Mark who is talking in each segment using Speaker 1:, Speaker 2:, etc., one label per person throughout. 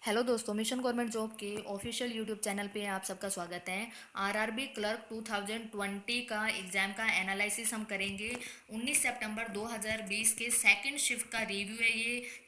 Speaker 1: Hello दोस्तों, mission government job के official YouTube channel पे आप सबका स्वागत है। आरआरबी क्लर्क 2020 का एग्ज़ाम का एनालिसिस हम करेंगे। 19 सितंबर 2020 के सेकंड शिफ्ट का रिव्यू है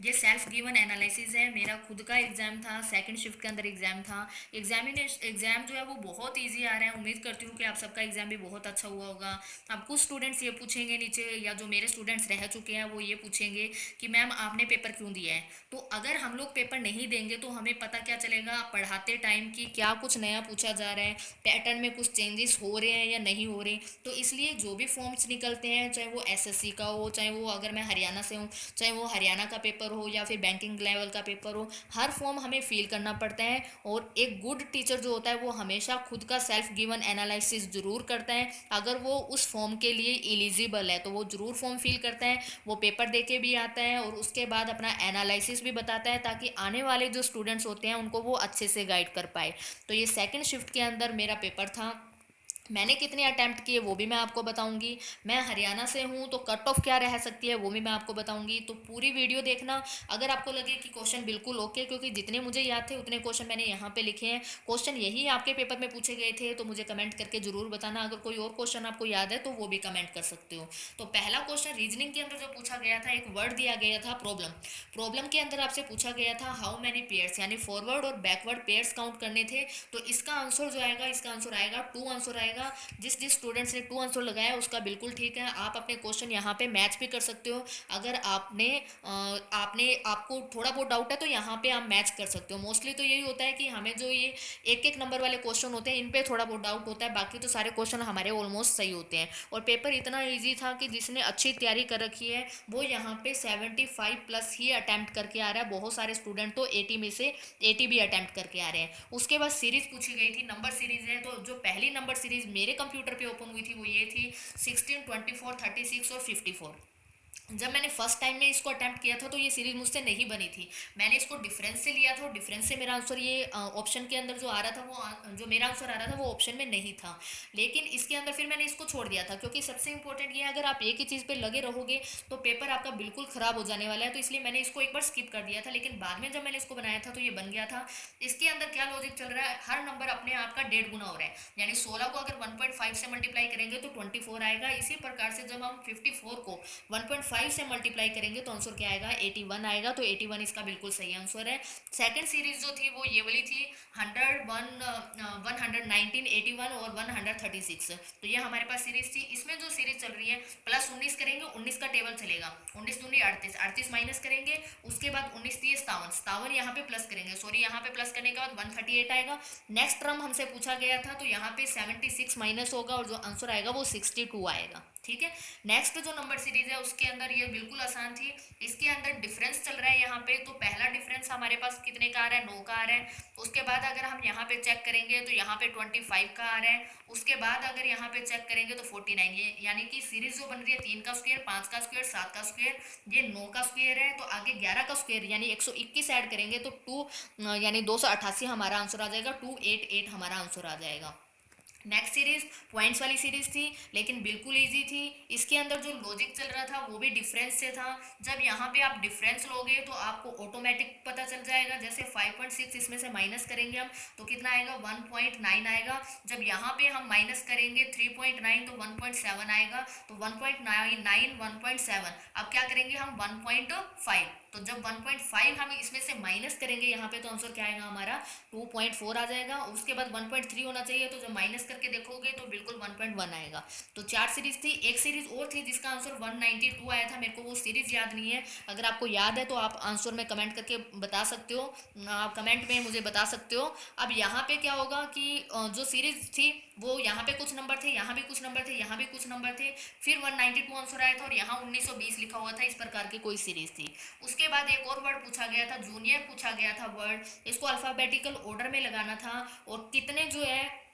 Speaker 1: ये सेल्फ गिवन एनालिसिस है। मेरा खुद का एग्ज़ाम था, सेकंड शिफ्ट के अंदर एग्ज़ाम था। एग्ज़ाम जो है वो बहुत ईजी आ रहा है। उम्मीद करती हूँ कि आप सबका एग्ज़ाम भी बहुत अच्छा हुआ होगा। अब कुछ स्टूडेंट्स ये पूछेंगे नीचे, या जो मेरे स्टूडेंट्स रह चुके हैं वो ये पूछेंगे कि मैम आपने पेपर क्यों दिया है। तो अगर हम लोग पेपर नहीं देंगे तो हमें पता क्या चलेगा पढ़ाते टाइम कि क्या कुछ नया पूछा जा रहा है, पैटर्न में कुछ चेंजेस हो रहे हैं या नहीं हो रहे। तो इसलिए जो भी फॉर्म्स निकलते हैं, चाहे वो एसएससी का हो, चाहे वो अगर मैं हरियाणा से हूँ, चाहे वो हरियाणा का पेपर हो या फिर बैंकिंग लेवल का पेपर हो, हर फॉर्म हमें फिल करना पड़ता है। और एक गुड टीचर जो होता है वो हमेशा खुद का सेल्फ गिवन एनालिसिस जरूर करता है। अगर वो उस फॉर्म के लिए एलिजिबल है तो वो जरूर फॉर्म फिल करता है, वो पेपर दे के भी आता है और उसके बाद अपना एनालिसिस भी बताता है, ताकि आने वाले जो स्टूडेंट्स होते हैं उनको वो अच्छे से गाइड कर पाए। तो ये सेकंड शिफ्ट के अंदर मेरा पेपर था। मैंने कितने अटैम्प्ट किए वो भी मैं आपको बताऊंगी। मैं हरियाणा से हूँ तो कट ऑफ क्या रह सकती है वो भी मैं आपको बताऊंगी। तो पूरी वीडियो देखना। अगर आपको लगे कि क्वेश्चन बिल्कुल ओके, क्योंकि जितने मुझे याद थे उतने क्वेश्चन मैंने यहाँ पे लिखे हैं, क्वेश्चन यही आपके पेपर में पूछे गए थे, तो मुझे कमेंट करके जरूर बताना। अगर कोई और क्वेश्चन आपको याद है तो वो भी कमेंट कर सकते हो। तो पहला क्वेश्चन रीजनिंग के अंदर जो पूछा गया था, एक वर्ड दिया गया था प्रॉब्लम। प्रॉब्लम के अंदर आपसे पूछा गया था हाउ मैनी पेयर्स, यानी फॉरवर्ड और बैकवर्ड पेयर्स काउंट करने थे। तो इसका आंसर जो आएगा, इसका आंसर आएगा टू आंसर आएगा। जिस जिस स्टूडेंट्स ने टू आंसर लगाया उसका बिल्कुल ठीक है। आप अपने क्वेश्चन यहाँ पे मैच भी कर सकते हो। अगर आपको थोड़ा बहुत डाउट है तो यहाँ पे आप मैच कर सकते हो। मोस्टली तो यही होता है कि हमें जो ये एक एक नंबर वाले क्वेश्चन होते हैं इन पे थोड़ा बहुत डाउट होता है, बाकी तो सारे क्वेश्चन हमारे ऑलमोस्ट सही होते हैं। और पेपर इतना ईजी था कि जिसने अच्छी तैयारी कर रखी है वो यहाँ पे 75 प्लस ही अटैम्प्ट करके आ रहा है। बहुत सारे स्टूडेंट तो 80 में से 80 भी अटैम्प्ट करके आ रहे हैं। उसके बाद सीरीज पूछी गई थी, नंबर सीरीज है। तो जो पहली नंबर सीरीज मेरे कंप्यूटर पे ओपन हुई थी वो ये थी 16, 24, 36 और 54। जब मैंने फर्स्ट टाइम में इसको अटेम्प्ट किया था तो ये सीरीज मुझसे नहीं बनी थी। मैंने इसको डिफरेंस से लिया था और डिफरेंस से मेरा आंसर ये ऑप्शन के अंदर जो आ रहा था वो जो मेरा आंसर आ रहा था वो ऑप्शन में नहीं था। लेकिन इसके अंदर फिर मैंने इसको छोड़ दिया था, क्योंकि सबसे इंपॉर्टेंट ये है, अगर आप एक ही चीज़ पे लगे रहोगे तो पेपर आपका बिल्कुल ख़राब हो जाने वाला है। तो इसलिए मैंने इसको एक बार स्किप कर दिया था, लेकिन बाद में जब मैंने इसको बनाया था तो ये बन गया था। इसके अंदर क्या लॉजिक चल रहा है, हर नंबर अपने आप का 1.5 गुना हो रहा है। यानी 16 को अगर 1.5 से मल्टीप्लाई करेंगे तो 24 आएगा। इसी प्रकार से जब हम 54 को 1.5 से मल्टीप्लाई करेंगे तो आंसर क्या आएगा, 81 आएगा। तो 81 इसका बिल्कुल सही आंसर है। सेकंड सीरीज जो थी वो ये वाली थी 119, 81 और 136। तो ये हमारे पास सीरीज थी। इसमें जो सीरीज चल रही है प्लस 19 करेंगे, 19 का टेबल चलेगा, 19 दूनी 38, 38 माइनस करेंगे, उसके बाद 19 दिए 57, 57 यहाँ पे प्लस करेंगे, सॉरी यहाँ पे प्लस करने के बाद 138 आएगा। नेक्स्ट टर्म हमसे पूछा गया था तो यहाँ पे 76 माइनस होगा और जो आंसर आएगा वो 62 आएगा। ठीक है। नेक्स्ट जो नंबर सीरीज है उसके अंदर ये बिल्कुल आसान थी। इसके अंदर डिफरेंस चल रहा है यहाँ पे। तो पहला डिफरेंस हमारे पास कितने का आ रहा है, 9 का आ रहा है। उसके बाद अगर हम यहाँ पे चेक करेंगे तो यहाँ पे 25 का आ रहा है। उसके बाद अगर यहाँ पे चेक करेंगे तो 49, ये यानी कि सीरीज जो बन रही है 3 का स्क्वायर, 5 का स्क्वायर, 7 का स्क्वायर, ये 9 का स्क्वायर है। तो आगे 11 का स्क्वायर यानी 121 ऐड करेंगे तो 2 यानी 288 हमारा आंसर आ जाएगा। 288 हमारा आंसर आ जाएगा। नेक्स्ट सीरीज पॉइंट्स वाली सीरीज थी, लेकिन बिल्कुल इजी थी। इसके अंदर जो लॉजिक चल रहा था वो भी डिफरेंस से था। जब यहाँ पे आप डिफरेंस लोगे तो आपको ऑटोमेटिक पता चल जाएगा। जैसे 5.6 इसमें से माइनस करेंगे हम तो कितना आएगा, 1.9 आएगा। जब यहाँ पे हम माइनस करेंगे 3.9 तो 1.7 आएगा। तो 1.9 1.7, अब क्या करेंगे हम 1.5। तो जब 1.5 हम इसमें से माइनस करेंगे यहाँ पे तो आंसर क्या आएगा हमारा 2.4 आ जाएगा। उसके बाद 1.3 होना चाहिए, तो जब माइनस करके देखोगे तो बिल्कुल 1.1 आएगा। तो 4 सीरीज थी। एक सीरीज और थी जिसका आंसर 192 आया था, मेरे को वो सीरीज याद नहीं है। अगर आपको याद है तो आप आंसर में कमेंट करके बता सकते हो, आप कमेंट में मुझे बता सकते हो। अब यहाँ पे क्या होगा कि जो सीरीज थी वो यहाँ पे कुछ नंबर थे, यहाँ भी कुछ नंबर थे, यहाँ भी कुछ नंबर थे, फिर 192 आंसर आया था और यहाँ 1920 लिखा हुआ था। इस प्रकार की कोई सीरीज थी। उसके बाद एक और वर्ड पूछा गया था, जूनियर पूछा गया था वर्ड। इसको अल्फ़ाबेटिकल ऑर्डर में लगाना था और कितने जो है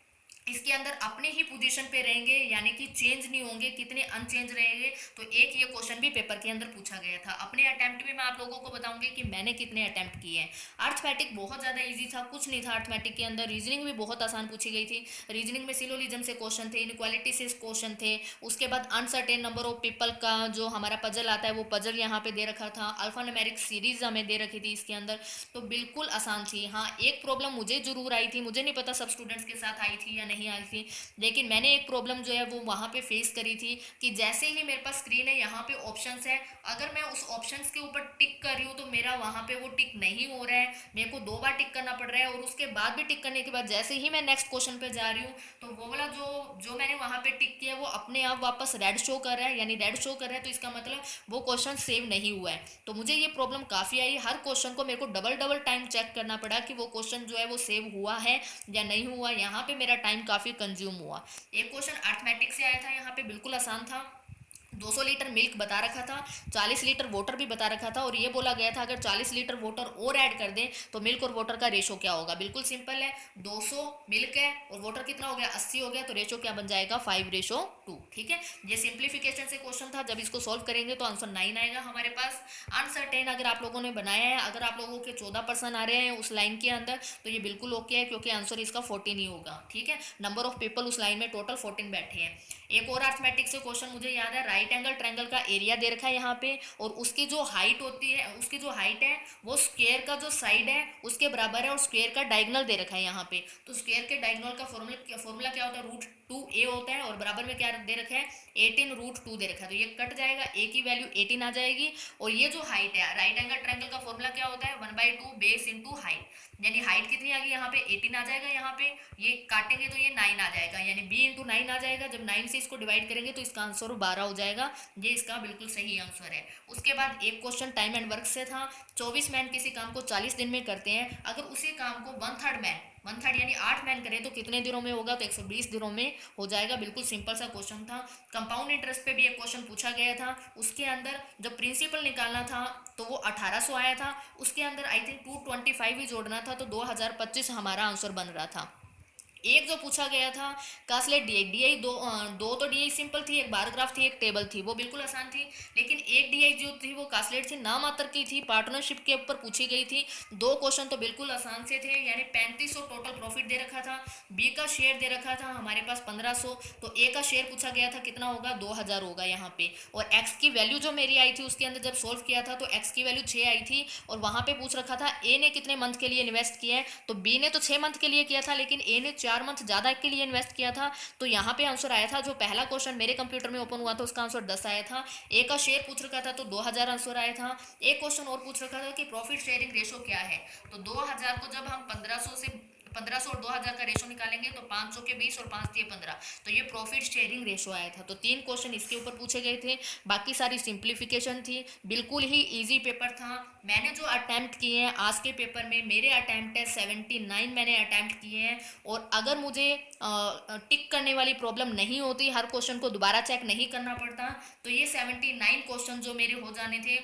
Speaker 1: इसके अंदर अपने ही पोजीशन पे रहेंगे, यानी कि चेंज नहीं होंगे, कितने अनचेंज रहेंगे। तो एक ये क्वेश्चन भी पेपर के अंदर पूछा गया था। अपने अटेम्प्ट भी मैं आप लोगों को बताऊंगी कि मैंने कितने अटेम्प्ट किए हैं। अर्थमेटिक बहुत ज़्यादा इजी था, कुछ नहीं था अर्थमेटिक के अंदर। रीजनिंग भी बहुत आसान पूछी गई थी। रीजनिंग में सिलोलिज्म से क्वेश्चन थे, इनक्वालिटी से क्वेश्चन थे। उसके बाद अनसर्टेन नंबर ऑफ पीपल का जो हमारा पजल आता है वो पजल यहाँ पे दे रखा था। अल्फा न्यूमेरिक सीरीज हमें दे रखी थी इसके अंदर। तो बिल्कुल आसान थी। हाँ, एक प्रॉब्लम मुझे जरूर आई थी, मुझे नहीं पता सब स्टूडेंट्स के साथ आई थी या नहीं आई थी, लेकिन मैंने एक प्रॉब्लम जो है वो वहाँ पे फेस करी थी कि जैसे ही मेरे पास स्क्रीन है, यहाँ पे ऑप्शंस है, अगर मैं उस ऑप्शंस के ऊपर टिक कर रही हूँ तो मेरा वहाँ पे वो टिक नहीं हो रहा है, मेरे को 2 बार टिक करना पड़ रहा है। और उसके बाद भी टिक करने के बाद जैसे ही मैं नेक्स्ट क्वेश्चन पे जा रही हूँ तो वो वाला जो जो मैंने वहाँ पे टिक किया वो अपने आप वापस रेड शो कर रहा है, यानी रेड शो कर रहा है, तो इसका मतलब वो क्वेश्चन सेव नहीं हुआ है। तो मुझे ये प्रॉब्लम काफ़ी आई। हर क्वेश्चन को मेरे को डबल डबल टाइम चेक करना पड़ा कि वो क्वेश्चन जो है वो सेव हुआ है या नहीं हुआ। यहाँ पे मेरा टाइम काफ़ी कंज्यूम हुआ। एक क्वेश्चन अर्थमेटिक से आया था, यहाँ पे बिल्कुल आसान था। 200 लीटर मिल्क बता रखा था, 40 लीटर वाटर भी बता रखा था, और ये बोला गया था अगर 40 लीटर वाटर और ऐड कर दें तो मिल्क और वाटर का रेशो क्या होगा। बिल्कुल सिंपल है, 200 मिल्क है और वाटर कितना हो गया, 80 हो गया, तो रेशो क्या बन जाएगा, 5:2। ठीक है, ये सिंप्लीफिकेशन से क्वेश्चन था। जब इसको सॉल्व करेंगे तो आंसर 9 आएगा हमारे पास। अनसर्टेन अगर आप लोगों ने बनाया है, अगर आप लोगों के 14% आ रहे हैं उस लाइन के अंदर, तो ये बिल्कुल ओके है, क्योंकि आंसर इसका 14 ही होगा। ठीक है, नंबर ऑफ पीपल उस लाइन में टोटल 14 बैठे हैं। एक और अर्थमेटिक से क्वेश्चन मुझे याद है, राइट एंगल ट्रायंगल का एरिया दे रखा है यहाँ पे, और उसकी जो हाइट होती है, उसकी जो हाइट है वो स्क्वायर का जो साइड है उसके बराबर है, और स्क्वायर का डायगोनल दे रखा है यहाँ पे। तो स्क्वायर के डायगोनल का फॉर्मूला क्या होता है, √2a होता है, और बराबर में क्या दे रखा है, 18√2 दे रखा है। तो ये कट जाएगा, a की वैल्यू 18 आ जाएगी। और ये जो हाइट है, राइट एंगल ट्रायंगल का फॉर्मूला क्या होता है, 1/2 बेस इंटू हाइट, यानी हाइट कितनी आ गई यहाँ पे, 18 आ जाएगा। यहाँ पे ये काटेंगे तो ये 9 आ जाएगा, यानी b/9 आ जाएगा। जब 9 से इसको डिवाइड करेंगे तो इसका आंसर 12 हो जाएगा। ये इसका बिल्कुल सही आंसर है। उसके बाद एक क्वेश्चन टाइम एंड वर्क से था। 24 मैन किसी काम को 40 दिन में करते हैं, अगर उसी काम को 1/3 यानी 8 मैन करें तो कितने दिनों में होगा, तो 120 दिनों में हो जाएगा। बिल्कुल सिंपल सा क्वेश्चन था। कंपाउंड इंटरेस्ट पे भी एक क्वेश्चन पूछा गया था, उसके अंदर जब प्रिंसिपल निकालना था तो वो 1800 आया था, उसके अंदर आई थिंक 225 ही जोड़ना था, तो 2025 हमारा आंसर बन रहा था। एक जो पूछा गया था कास्लेट डीआई दो तो डीआई सिंपल थी, एक बार ग्राफ थी, एक टेबल थी, वो बिल्कुल आसान थी। लेकिन एक डीआई जो थी वो कास्लेट थी, नाम मात्र की थी, पार्टनरशिप के ऊपर पूछी गई थी। दो क्वेश्चन तो बिल्कुल आसान से थे, यानी 3500 टोटल प्रॉफिट दे रखा था, बी का शेयर दे रखा था हमारे पास 1500, तो ए का शेयर पूछा गया था कितना होगा, 2000 होगा यहाँ पे। और एक्स की वैल्यू जो मेरी आई थी उसके अंदर जब सोल्व किया था तो एक्स की वैल्यू 6 आई थी, और वहां पे पूछ रखा था ए ने कितने मंथ के लिए इन्वेस्ट किया है, तो बी ने तो 6 मंथ के लिए किया था लेकिन ए ने 4 मंथ ज़्यादा के लिए इन्वेस्ट किया था। तो यहाँ पे आंसर आया था, जो पहला क्वेश्चन मेरे कंप्यूटर में ओपन हुआ था उसका आंसर 10 आया था। ए का शेयर पूछ रखा था तो 2000 आंसर आया था। एक क्वेश्चन और पूछ रखा था कि प्रॉफिट शेयरिंग रेशो क्या है, तो 2000 को जब हम 1500 और 2000 का रेशो निकालेंगे तो 500 के 20 और 5 दिए 15, तो ये प्रॉफिट शेयरिंग रेशो आया था। तो 3 क्वेश्चन इसके ऊपर पूछे गए थे, बाकी सारी सिंप्लीफिकेशन थी। बिल्कुल ही इजी पेपर था। मैंने जो अटैम्प्ट किए हैं आज के पेपर में, मेरे अटैम्प्ट है 79 मैंने अटैम्प्ट किए हैं। और अगर मुझे टिक करने वाली प्रॉब्लम नहीं होती, हर क्वेश्चन को दोबारा चेक नहीं करना पड़ता, तो ये 79 क्वेश्चन जो मेरे हो जाने थे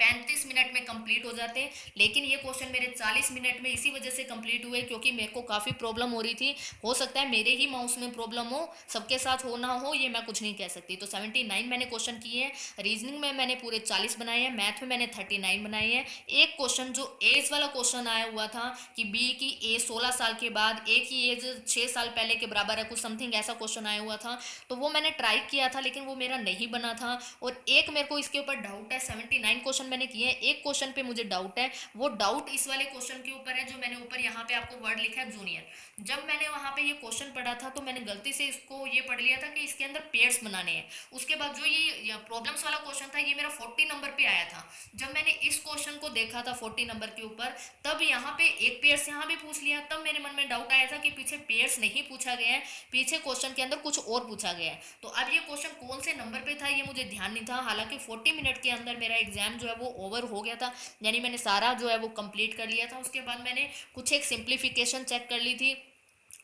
Speaker 1: 35 मिनट में कंप्लीट हो जाते। लेकिन ये क्वेश्चन मेरे 40 मिनट में इसी वजह से कंप्लीट हुए क्योंकि मेरे को काफ़ी प्रॉब्लम हो रही थी। हो सकता है मेरे ही माउस में प्रॉब्लम हो, सबके साथ हो ना हो ये मैं कुछ नहीं कह सकती। तो 79 मैंने क्वेश्चन किए हैं। रीजनिंग में मैंने पूरे 40 बनाए हैं, मैथ में मैंने 39 बनाए हैं। एक क्वेश्चन जो एज वाला क्वेश्चन आया हुआ था कि बी की एज 16 साल के बाद ए की एज 6 साल पहले के बराबर है, कुछ समथिंग ऐसा क्वेश्चन आया हुआ था, तो वो मैंने ट्राई किया था लेकिन वो मेरा नहीं बना था। और एक मेरे को इसके ऊपर डाउट है, 79 क्वेश्चन मैंने किए हैं, एक क्वेश्चन पे मुझे डाउट है। वो डाउट इस वाले क्वेश्चन के ऊपर है जो मैंने ऊपर यहाँ पे आपको वर्ड लिखा है जूनियर। जब मैंने वहाँ पे ये क्वेश्चन पढ़ा था तो मैंने गलती से इसको ये पढ़ लिया था कि इसके अंदर पेयर्स बनाने हैं। उसके बाद जो ये प्रॉब्लम्स वाला क्वेश्चन था ये मेरा 40 नंबर पे आया था। जब मैंने इस क्वेश्चन को देखा था 40 नंबर के ऊपर, तब यहाँ पे एक पेयर्स यहाँ भी पूछ लिया, तब मेरे मन में डाउट आया था कि पीछे पेयर्स नहीं पूछा गया है, पीछे क्वेश्चन के अंदर कुछ और पूछा गया है। तो अब ये क्वेश्चन कौन से नंबर पे था ये मुझे ध्यान नहीं था। हालांकि 40 मिनट के अंदर मेरा एग्जाम जो है वो ओवर हो गया था, यानी मैंने सारा जो है वो कंप्लीट कर लिया था। उसके बाद मैंने कुछ एक सिंप्लीफिकेशन चेक कर ली थी,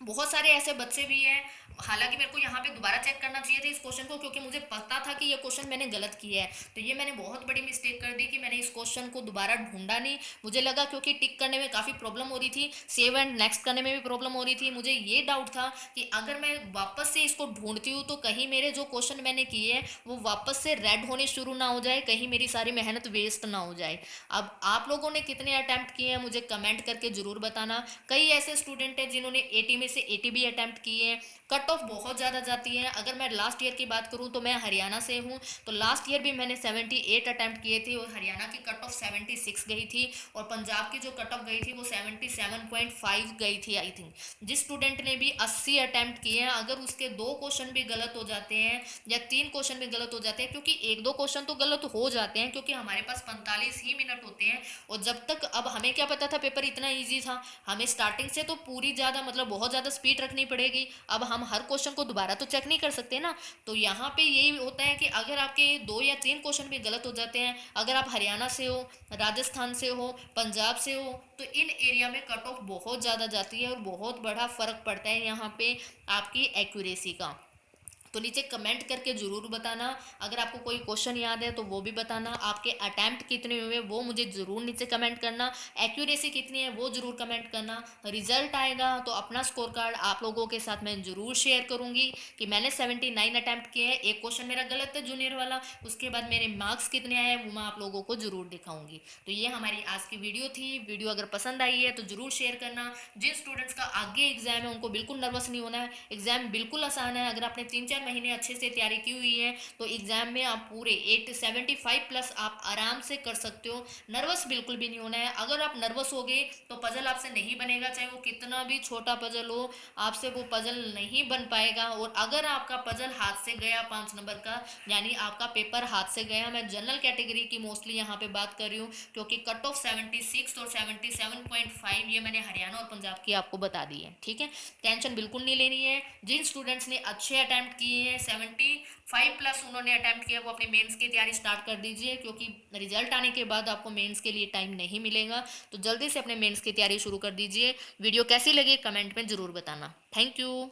Speaker 1: बहुत सारे ऐसे बच्चे भी हैं, हालांकि मेरे को यहाँ पे दोबारा चेक करना चाहिए था इस क्वेश्चन को, क्योंकि मुझे पता था कि ये क्वेश्चन मैंने गलत किया है। तो ये मैंने बहुत बड़ी मिस्टेक कर दी कि मैंने इस क्वेश्चन को दोबारा ढूंढा नहीं। मुझे लगा क्योंकि टिक करने में काफ़ी प्रॉब्लम हो रही थी, सेव एंड नेक्स्ट करने में भी प्रॉब्लम हो रही थी, मुझे ये डाउट था कि अगर मैं वापस से इसको ढूंढती हूँ तो कहीं मेरे जो क्वेश्चन मैंने किए हैं वो वापस से रेड होने शुरू ना हो जाए, कहीं मेरी सारी मेहनत वेस्ट ना हो जाए। अब आप लोगों ने कितने अटैम्प्ट किए हैं मुझे कमेंट करके ज़रूर बताना। कई ऐसे स्टूडेंट हैं जिन्होंने 80 में से 80 भी अटैम्प्ट किए हैं। कट ऑफ बहुत ज़्यादा जाती है। अगर मैं लास्ट ईयर की बात करूं तो मैं हरियाणा से हूं, तो लास्ट ईयर भी मैंने 78 अटैम्प्ट किए थे और हरियाणा की कट ऑफ 76 गई थी, और पंजाब की जो कट ऑफ गई थी वो 77.5 गई थी आई थिंक। जिस स्टूडेंट ने भी 80 अटैम्प्ट किए हैं, अगर उसके 2 क्वेश्चन भी गलत हो जाते हैं या 3 क्वेश्चन भी गलत हो जाते हैं, क्योंकि 1-2 क्वेश्चन तो गलत हो जाते हैं क्योंकि हमारे पास 45 ही मिनट होते हैं। और जब तक, अब हमें क्या पता था पेपर इतना ईजी था, हमें स्टार्टिंग से तो पूरी ज़्यादा मतलब बहुत ज़्यादा स्पीड रखनी पड़ेगी। अब हम हर क्वेश्चन को दोबारा तो चेक नहीं कर सकते ना। तो यहाँ पे यही होता है कि अगर आपके 2 या 3 क्वेश्चन भी गलत हो जाते हैं, अगर आप हरियाणा से हो, राजस्थान से हो, पंजाब से हो, तो इन एरिया में कट ऑफ बहुत ज़्यादा जाती है और बहुत बड़ा फ़र्क पड़ता है यहाँ पे आपकी एक्यूरेसी का। तो नीचे कमेंट करके ज़रूर बताना। अगर आपको कोई क्वेश्चन याद है तो वो भी बताना। आपके अटैम्प्ट कितने हुए वो मुझे ज़रूर नीचे कमेंट करना। एक्यूरेसी कितनी है वो ज़रूर कमेंट करना। रिजल्ट आएगा तो अपना स्कोर कार्ड आप लोगों के साथ मैं ज़रूर शेयर करूँगी कि मैंने 79 अटैम्प्ट किए हैं, एक क्वेश्चन मेरा गलत है जूनियर वाला, उसके बाद मेरे मार्क्स कितने आए वो मैं आप लोगों को ज़रूर दिखाऊंगी। तो ये हमारी आज की वीडियो थी। वीडियो अगर पसंद आई है तो ज़रूर शेयर करना। जिन स्टूडेंट्स का आगे एग्जाम है उनको बिल्कुल नर्वस नहीं होना है, एग्जाम बिल्कुल आसान है। अगर आपने 3-4 महीने अच्छे से तैयारी की हुई है तो एग्जाम में आप पूरे 875 प्लस आप आराम से कर सकते हो। नर्वस बिल्कुल भी नहीं होना है। अगर आप नर्वस हो गए तो पजल आपसे नहीं बनेगा, चाहे वो कितना भी छोटा पजल हो, आपसे वो पजल नहीं बन पाएगा। और अगर आपका पजल हाथ से गया 5 नंबर का, यानी आपका पेपर हाथ से गया, मैं जनरल कैटेगरी की मोस्टली यहाँ पे बात कर रही हूँ क्योंकि कट ऑफ 76 और 77.5 ये मैंने हरियाणा और पंजाब की आपको बता दी है, ठीक है। टेंशन बिल्कुल नहीं लेनी है। जिन स्टूडेंट्स ने अच्छे अटैम्प्ट किए हैं 75 प्लस उन्होंने अटैम्प्ट किया, वो अपने मेंस की तैयारी स्टार्ट कर दीजिए, क्योंकि रिजल्ट आने के बाद आपको मेंस के लिए टाइम नहीं मिलेगा। तो जल्दी से अपने मेंस की तैयारी शुरू कर दीजिए। वीडियो कैसी लगी कमेंट में ज़रूर बताना। Thank you.